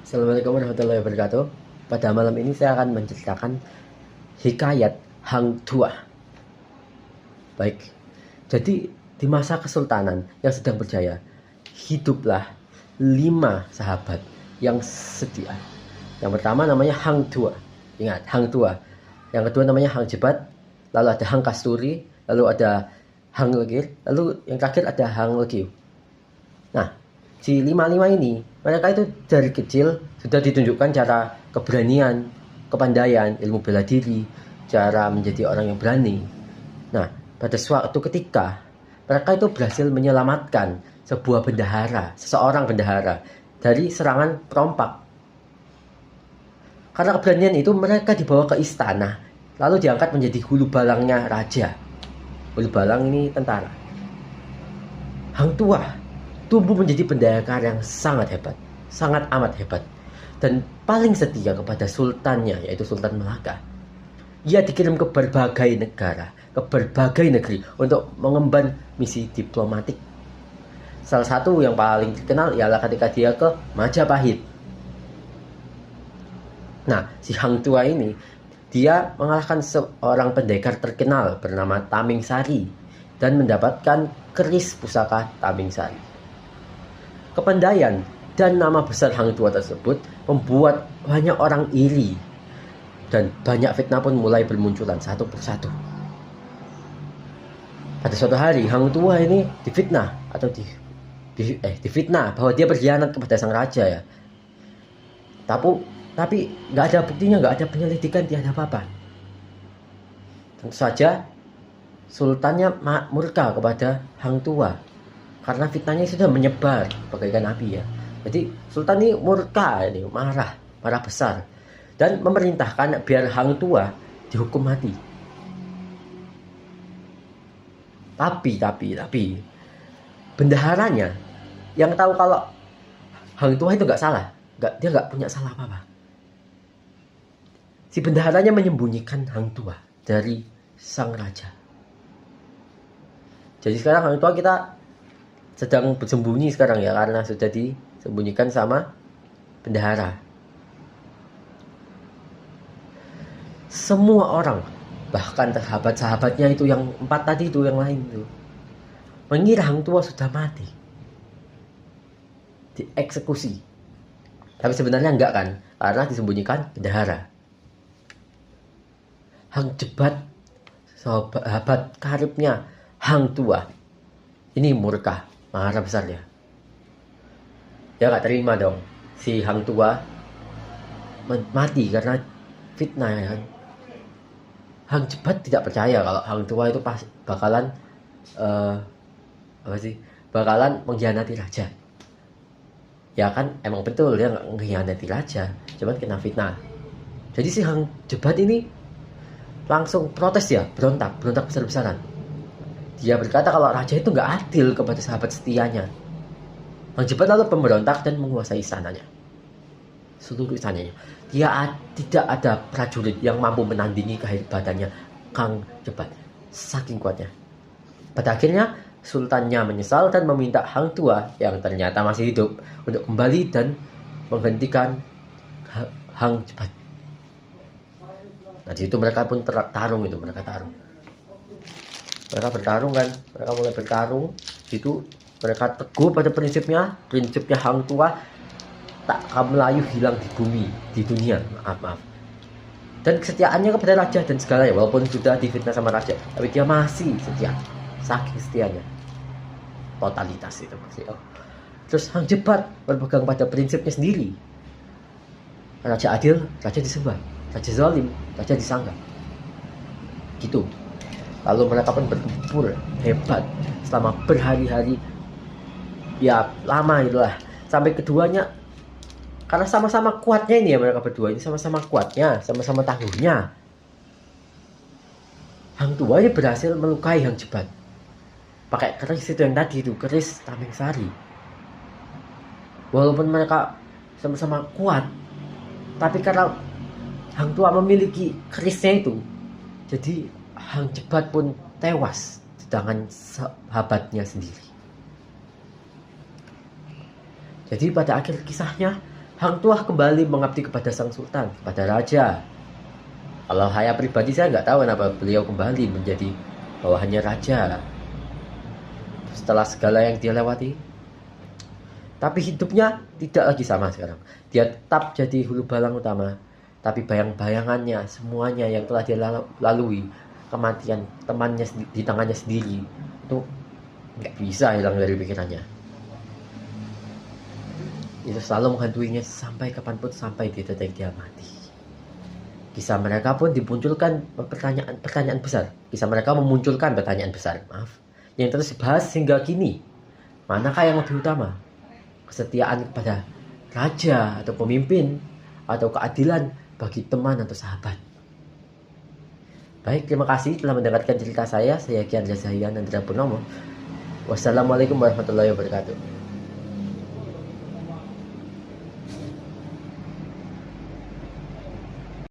Assalamualaikum warahmatullahi wabarakatuh. Pada malam ini saya akan menceritakan hikayat Hang Tuah. Baik, jadi di masa kesultanan yang sedang berjaya, hiduplah 5 sahabat yang setia. Yang pertama namanya Hang Tuah. Ingat, Hang Tuah. Yang kedua namanya Hang Jebat, lalu ada Hang Kasturi, lalu ada Hang Lekir, lalu yang terakhir ada Hang Lekiu. Nah, si 5 ini, mereka itu dari kecil sudah ditunjukkan cara keberanian, kepandaian, ilmu bela diri, cara menjadi orang yang berani. Nah, pada suatu ketika, mereka itu berhasil menyelamatkan sebuah bendahara, seseorang bendahara, dari serangan perompak. Karena keberanian itu, mereka dibawa ke istana, lalu diangkat menjadi hulu balangnya raja. Hulu balang ini tentara. Hang Tuah tumbuh menjadi pendekar yang sangat hebat, sangat amat hebat, dan paling setia kepada sultannya, yaitu Sultan Melaka. Ia dikirim ke berbagai negara, ke berbagai negeri untuk mengemban misi diplomatik. Salah satu yang paling terkenal ialah ketika dia ke Majapahit. Nah, si Hang Tuah ini, dia mengalahkan seorang pendekar terkenal bernama Taming Sari dan mendapatkan keris pusaka Taming Sari. Kepandaian dan nama besar Hang Tuah tersebut membuat banyak orang iri, dan banyak fitnah pun mulai bermunculan satu persatu. Pada suatu hari, Hang Tuah ini difitnah atau difitnah bahwa dia berkhianat kepada sang raja ya. Tapi nggak ada buktinya, nggak ada penyelidikan, tiada apa-apa. Tentu saja sultannya murka kepada Hang Tuah karena fitnahnya sudah menyebar bagaikan api ya. Jadi sultan ini murka, ini marah besar, dan memerintahkan biar Hang Tuah dihukum mati. Tapi bendaharanya yang tahu kalau Hang Tuah itu nggak salah, dia nggak punya salah apa-apa. Si bendaharanya menyembunyikan Hang Tuah dari sang raja. Jadi sekarang Hang Tuah kita sedang bersembunyi sekarang ya, karena sudah disembunyikan sama bendahara. Semua orang, bahkan sahabat-sahabatnya itu yang 4 tadi itu, yang lain itu, mengira Hang Tuah sudah mati, dieksekusi. Tapi sebenarnya enggak kan, karena disembunyikan bendahara. Hang Jebat, sahabat karibnya Hang Tuah, ini murka, marah besar ya. Dia gak terima dong si Hang Tuah mati karena fitnah ya kan. Hang Jebat tidak percaya kalau Hang Tuah itu bakalan bakalan mengkhianati raja. Ya kan, emang betul dia gak mengkhianati raja, cuman kena fitnah. Jadi si Hang Jebat ini langsung protes ya, berontak besar-besaran. Dia berkata kalau raja itu gak adil kepada sahabat setianya. Hang Jebat lalu pemberontak dan menguasai istananya, seluruh istananya. Tidak ada prajurit yang mampu menandingi kehebatannya Hang Jebat, saking kuatnya. Pada akhirnya sultannya menyesal dan meminta Hang Tuah yang ternyata masih hidup untuk kembali dan menghentikan Hang Jebat. Nah, di situ mereka pun tarung. Mereka bertarung kan, mereka mulai bertarung. Itu mereka teguh pada prinsipnya Hang Tuah tak akan melayu hilang di bumi, di dunia. Maaf. Dan kesetiaannya kepada raja dan segalanya, walaupun sudah difitnah sama raja, tapi dia masih setia, saking setianya, totalitas itu masih. Terus Hang Jebat berpegang pada prinsipnya sendiri. Raja adil, raja disembah. Raja zalim, raja disangka. Gitu. Lalu mereka pun bertempur hebat selama berhari-hari. Ya lama itulah. Sampai keduanya, karena sama-sama kuatnya ini ya, mereka berdua ini sama-sama kuatnya, sama-sama tangguhnya, Hang Tuah ini berhasil melukai Hang Jebat pakai keris itu yang tadi itu, keris Taming Sari. Walaupun mereka sama-sama kuat, tapi karena Hang Tuah memiliki kerisnya itu, jadi Hang Jebat pun tewas di tangan sahabatnya sendiri. Jadi pada akhir kisahnya, Hang Tuah kembali mengabdi kepada sang sultan, kepada raja. Kalau saya pribadi, saya nggak tahu kenapa beliau kembali menjadi bawahannya raja setelah segala yang dia lewati. Tapi hidupnya tidak lagi sama sekarang. Dia tetap jadi hulu balang utama, tapi bayang-bayangannya, semuanya yang telah dia lalui, kematian temannya di tangannya sendiri, itu nggak bisa hilang dari pikirannya. Itu selalu menghantuinya sampai kapanpun, sampai di titik dia mati. Kisah mereka pun dimunculkan pertanyaan besar. Kisah mereka memunculkan pertanyaan besar, yang terus dibahas hingga kini. Manakah yang lebih utama? Kesetiaan kepada raja atau pemimpin, atau keadilan bagi teman atau sahabat? Baik, terima kasih telah mendengarkan cerita saya. Saya Kian Zahian Andra Purnomo. Wassalamualaikum warahmatullahi wabarakatuh.